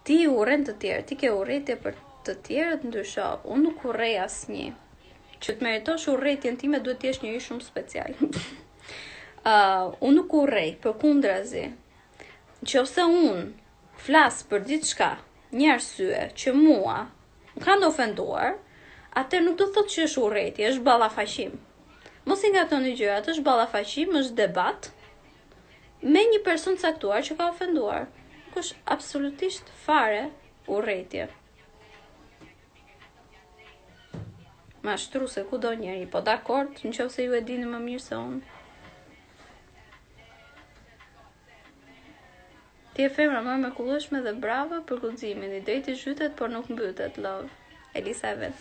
ti urren të tjerë, ti ke urrëtie për të tjerët ndryshe. Unë nuk urrej asnjë. Që të meritosh urrëtien time duhet të jesh njëri shumë special. Unë nuk urrej, përkundrazi. Nëse unë flas për diçka, një arsye që mua më kanë ofenduar, atë nuk do të thotë që është urrëtie, është ballafaqim. Mos i ngatoni gjërat, është ballafaqim, është debat me një person caktuar që ka ofenduar. Nuk është absolutisht fare urrëtie. Mashtru se ku do njeri, po dakord, nëse ju e dini më mirë se unë. Ti e femra më e mrekullueshme dhe brava për guximin, i drejti zhytet por nuk mbytet, love. Elisa e vet.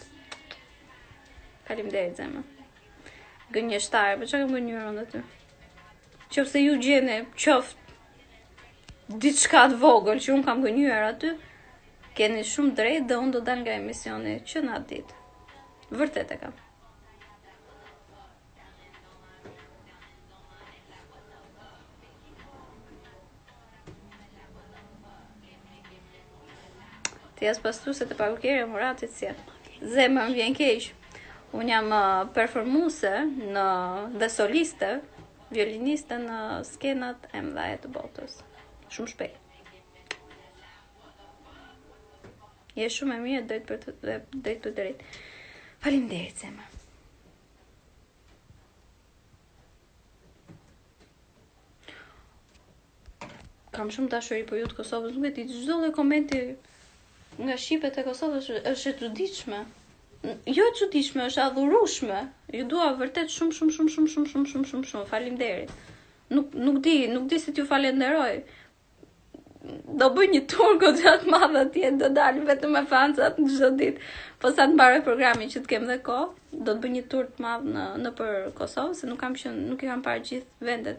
Faleminderit zemra. Gënjeshtare, po çka kam gënjur unë aty? Nëse ju gjeni qoftë diçka të vogël që unë kam gënjur aty, keni shumë drejt dhe unë do dal nga emisioni që në atë ditë. Vërtet e kam. Ti as pastruese të parukere Muratit si. Zemra më vjen keq. Unë jam performuese dhe soliste, violiniste në skenat e mëdha të botës. Shumë shpejt. Je shumë e mirë drejt për drejt. Faleminderit zemra. Kam shumë dashuri për ju të Kosovës, nuk e di, çdo lloj komenti nga shqipet e Kosovës është e çuditshme. Jo e çuditshme, është adhurueshme. Ju dua vërtet shumë. Faleminderit. Nuk di si t'ju falenderoj. Do bëj një tur goxha të madh atje, do dal vetëm me fancat në çdo ditë. Po sa të mbaroj programin që të kem dhe kohë, do të bëj një tur të madh nëpër Kosovë, se nuk i kam parë gjithë vendet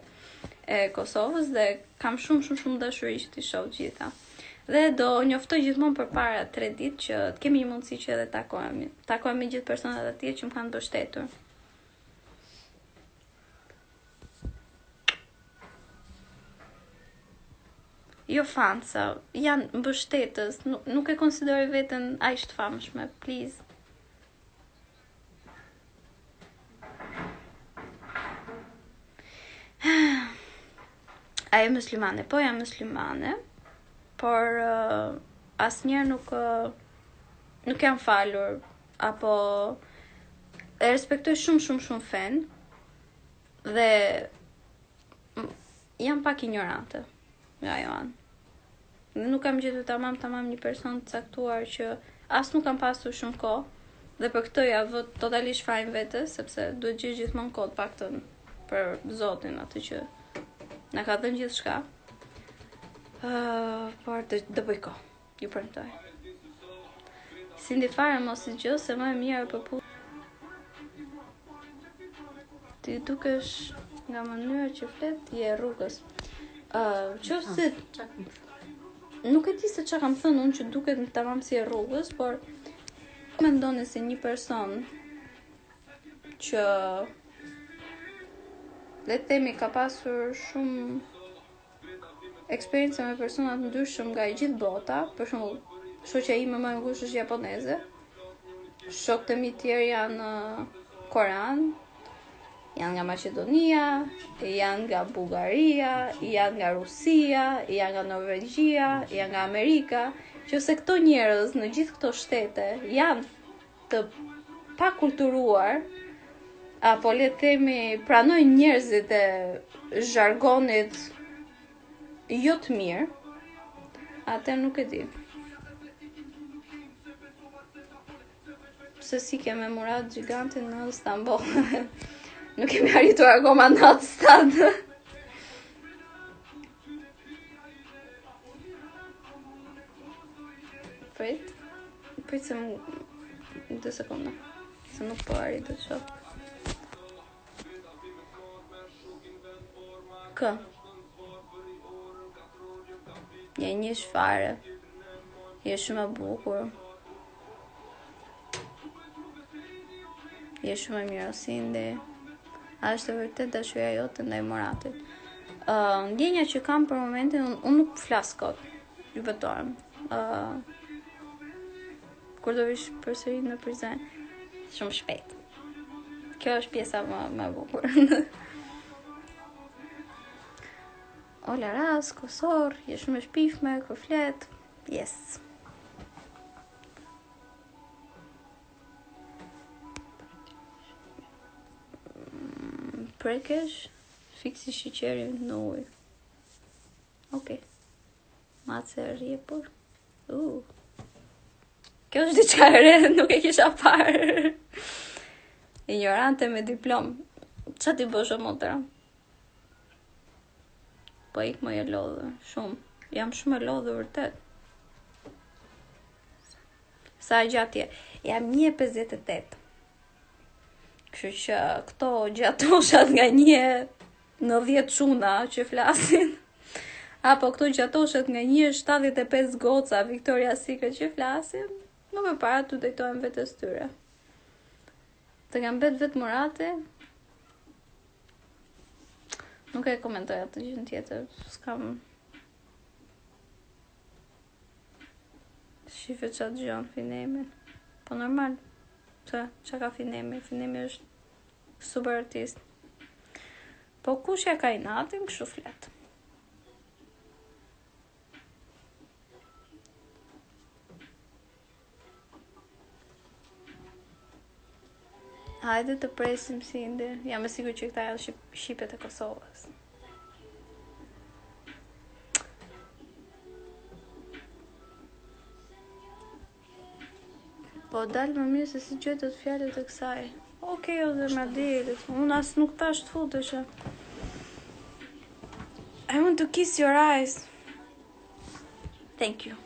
e Kosovës dhe kam shumë dashuri që t'i shoh gjitha. Dhe do njoftoj gjithmonë përpara 3 ditë që të kemi një mundësi që edhe takohemi. Takohemi gjithë personat atje që më kanë mbështetur. Jo fansa, janë mbështetës, nuk e konsideroj veten aq të famshme, please. A je muslimane? Po jam muslimane, por asnjëherë nuk jam falur, apo e respektoj shumë fen, dhe jam pak ignorante nga Joan. Dhe nuk kam gjetur tamam një person të caktuar që as nuk kam pasur shumë kohë, dhe për këtë ja vë totalisht fajin vetes, sepse duhet gjesh gjithmonë kohë paktën për Zotin, atë që na ka dhënë gjithçka. Por do bëj kohë, ju premtoj. Si ndi fare mos i gjë se më e mirë për ti dukesh nga mënyra që flet je rrugës. Qofse nuk e di se çka kam thënë unë që duket tamam si e rrugës, por mendoni se një person që le të themi ka pasur shumë eksperiencë me persona të ndryshëm nga gjithë bota, për shembull, shoqja ime më e ngushtë është japoneze. Shokët e mi tjerë janë korean, janë nga Maqedonia, janë nga Bullgaria, janë nga Rusia, janë nga Norvegjia, janë nga Amerika, që se këto njerëz në gjithë këto shtete janë të pakulturuar, apo le të themi pranojnë njerëzit e zhargonit jo të mirë, atë nuk e di. Se si keme Murat Gjigantin në Istanbul. Nuk kemi arritur akoma në atë stad. Prit se më 2 sekonda. Se nuk po arritur të shoh. Kë? Je një shfare. Je shumë e bukur. Je shumë e mirë Sindi. A është vërtet dashuria jote ndaj Muratit? Ndjenja që kam për momentin, unë nuk flas kot. Ju betohem. kur do vish përsëri në Prizren. Shumë shpejt. Kjo është pjesa më e bukur. Ola ras, Kosor, je shumë e shpifme, kur flet. Yes. Prekesh, fiksi shiqerin në ujë. Okej. Mace rjepur. Kjo është diçka e re, nuk e kisha parë. Ignorante me diplom. Qa ti bësh o motera? Po ik më e lodhë, shumë. Jam shumë e lodhë vërtet. Sa e gjatje? Jam 1,58. Kështu që këto gjatoshat nga 1,90 çuna që flasin. Apo këto gjatoshat nga 1,75 goca Victoria Secret që flasin, nuk e para të dejtojnë vetës tyre. Të kam bet vetë Murati, nuk e komentoj atë gjën tjetër, s'kam shife qatë gjën Finemin. Po normal, që ka Finemi? Finemi është super artist. Po kush ja ka inatin, kështu flet. Hajde të presim si ndër. Jam e sigur që këta janë shqipet e Kosovës. Po dalë më mirë se si gjetët fjallet e kësaj. Okej, o dhe me dilit. Unë asë nuk tash të futëshë. I want to kiss your eyes. Thank you.